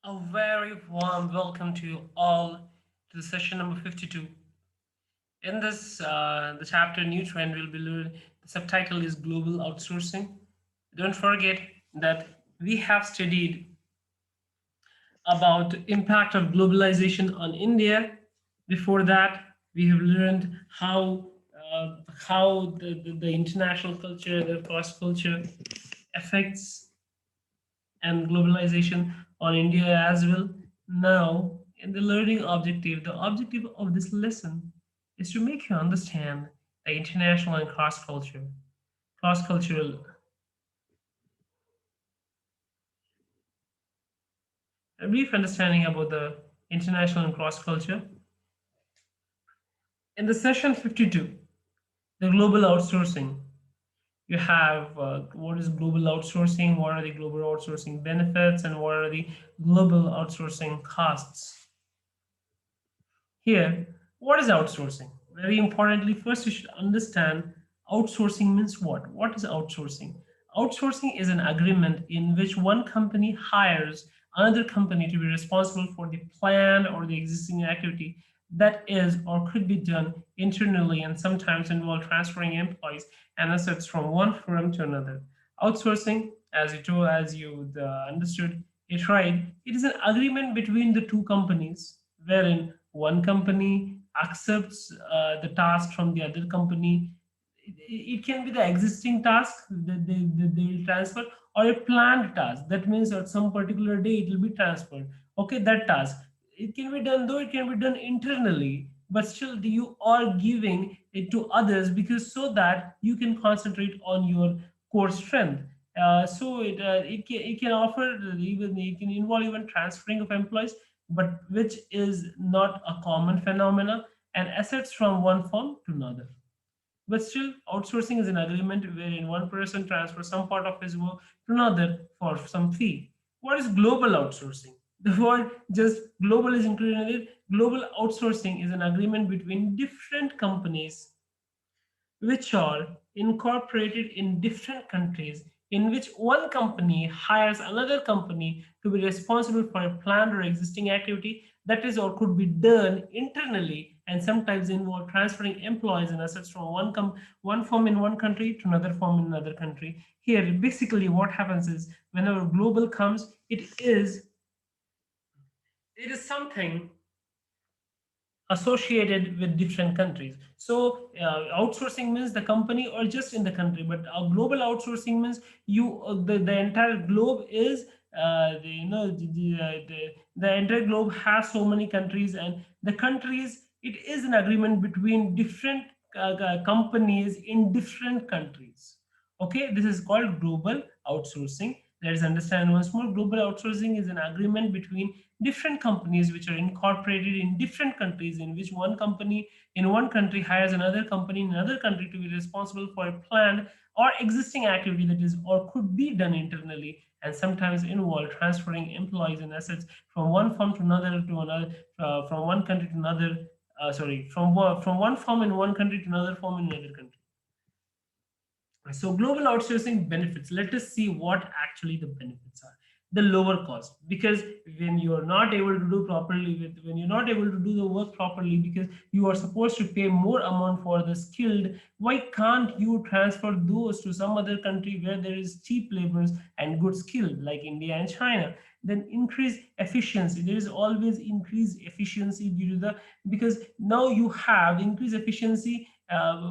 A very warm welcome to you all to the session number 52. In the chapter New Trend, we'll be learning, the subtitle is Global Outsourcing. Don't forget that we have studied about the impact of globalization on India. Before that, we have learned how the international culture, the cross culture affects and globalization on India as well. Now, in the learning objective, the objective of this lesson is to make you understand the international and cross-cultural, a brief understanding about the international and cross-culture. In the session 52, the global outsourcing, you have what is global outsourcing, what are the global outsourcing benefits, and what are the global outsourcing costs. Here, what is outsourcing? Very importantly, first you should understand outsourcing means what? What is outsourcing? Outsourcing is an agreement in which one company hires another company to be responsible for the plan or the existing activity that is or could be done internally and sometimes involve transferring employees and assets from one firm to another. Outsourcing, as you understood it right, it is an agreement between the two companies wherein one company accepts the task from the other company. It can be the existing task that they will transfer, or a planned task. That means at some particular day it will be transferred. Okay, that task, it can be done, though it can be done internally, but still you are giving it to others because so that you can concentrate on your core strength. It can offer, even it can involve even transferring of employees, but which is not a common phenomena, and assets from one firm to another. But still, outsourcing is an agreement wherein one person transfers some part of his work to another for some fee. What is global outsourcing? The word just global is included in it. Global outsourcing is an agreement between different companies which are incorporated in different countries, in which one company hires another company to be responsible for a planned or existing activity that is or could be done internally and sometimes involve transferring employees and assets from one firm in one country to another firm in another country. Here, basically, what happens is whenever global comes, it is something associated with different countries. So outsourcing means the company or just in the country, but global outsourcing means the entire globe is the entire globe has so many countries, and the countries, it is an agreement between different companies in different countries. Okay, this is called global outsourcing. Let's understand once more. Global outsourcing is an agreement between different companies which are incorporated in different countries, in which one company in one country hires another company in another country to be responsible for a planned or existing activity that is or could be done internally and sometimes involve transferring employees and assets from one firm to another to another, from one country to another, from one firm in one country to another firm in another country. So global outsourcing benefits. Let us see what actually the benefits are. The lower cost, because when you are not able to do properly with when you're not able to do the work properly because you are supposed to pay more amount for the skilled, why can't you transfer those to some other country where there is cheap labors and good skill like India and China? Then increase efficiency. There is always increased efficiency due to the, because now you have increased efficiency,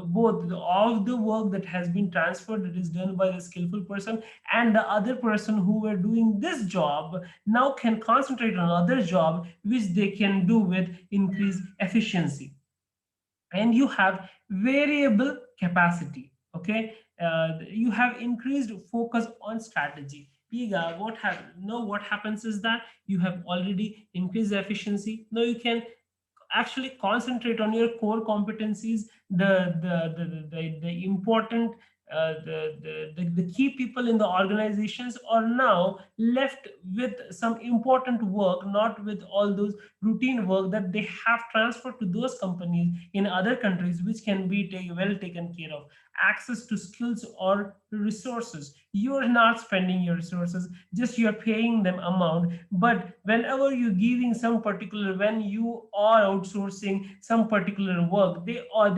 both of the work that has been transferred, that is done by the skillful person, and the other person who were doing this job now can concentrate on other job which they can do with increased efficiency. And you have variable capacity. Okay, you have increased focus on strategy. What happens is that you have already increased efficiency. Now you can actually concentrate on your core competencies, the important, the key people in the organizations are now left with some important work, not with all those routine work that they have transferred to those companies in other countries, which can be well taken care of. access to skills or resources. You're not spending your resources, just you're paying them amount. But whenever you're giving some particular, when you are outsourcing some particular work, they are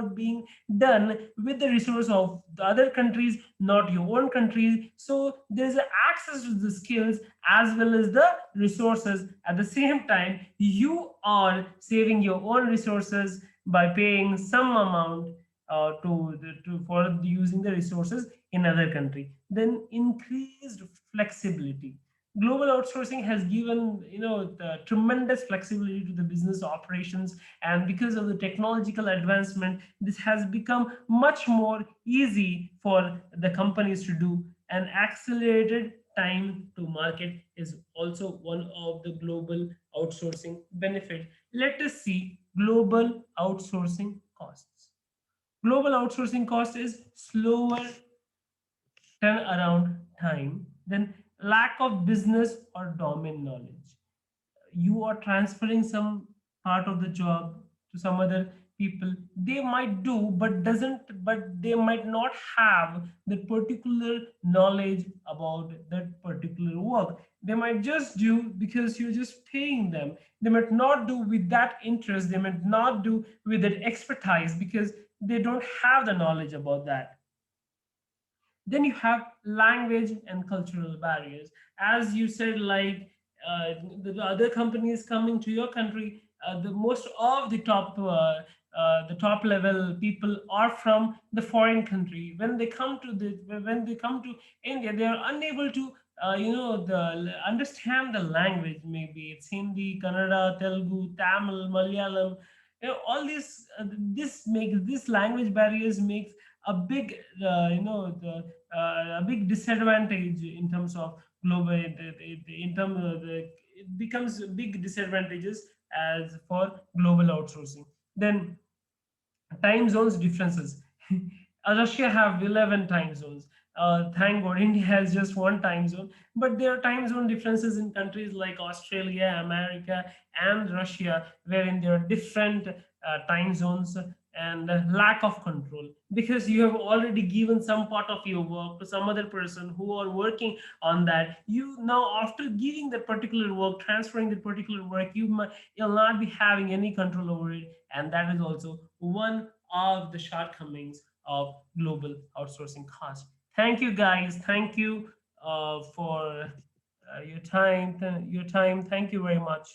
being done with the resource of the other countries, not your own countries. So there's a access to the skills as well as the resources. At the same time, you are saving your own resources by paying some amount for using the resources in other country. Then increased flexibility. Global outsourcing has given, the tremendous flexibility to the business operations, and because of the technological advancement, this has become much more easy for the companies to do. And accelerated time to market is also one of the global outsourcing benefit. Let us see global outsourcing costs. Global outsourcing cost is slower turnaround time, then lack of business or domain knowledge. You are transferring some part of the job to some other people. They might do, but they might not have the particular knowledge about that particular work. They might just do because you're just paying them. They might not do with that interest, they might not do with that expertise because they don't have the knowledge about that. Then you have language and cultural barriers. As you said, like, the other companies coming to your country, the most of the top level people are from the foreign country. When they come to India, they are unable to understand the language. Maybe it's Hindi, Kannada, Telugu, Tamil, Malayalam. All this language barriers makes a big the a big disadvantage in terms of global, in terms of it becomes big disadvantages as for global outsourcing. Then time zones differences. Russia have 11 time zones. Thank God, India has just one time zone. But there are time zone differences in countries like Australia, America, and Russia, wherein there are different time zones, and lack of control, because you have already given some part of your work to some other person who are working on that. You now, after giving that particular work, transferring that particular work, you'll not be having any control over it, and that is also one of the shortcomings of global outsourcing cost. Thank you, guys. Thank you for your time. Thank you very much.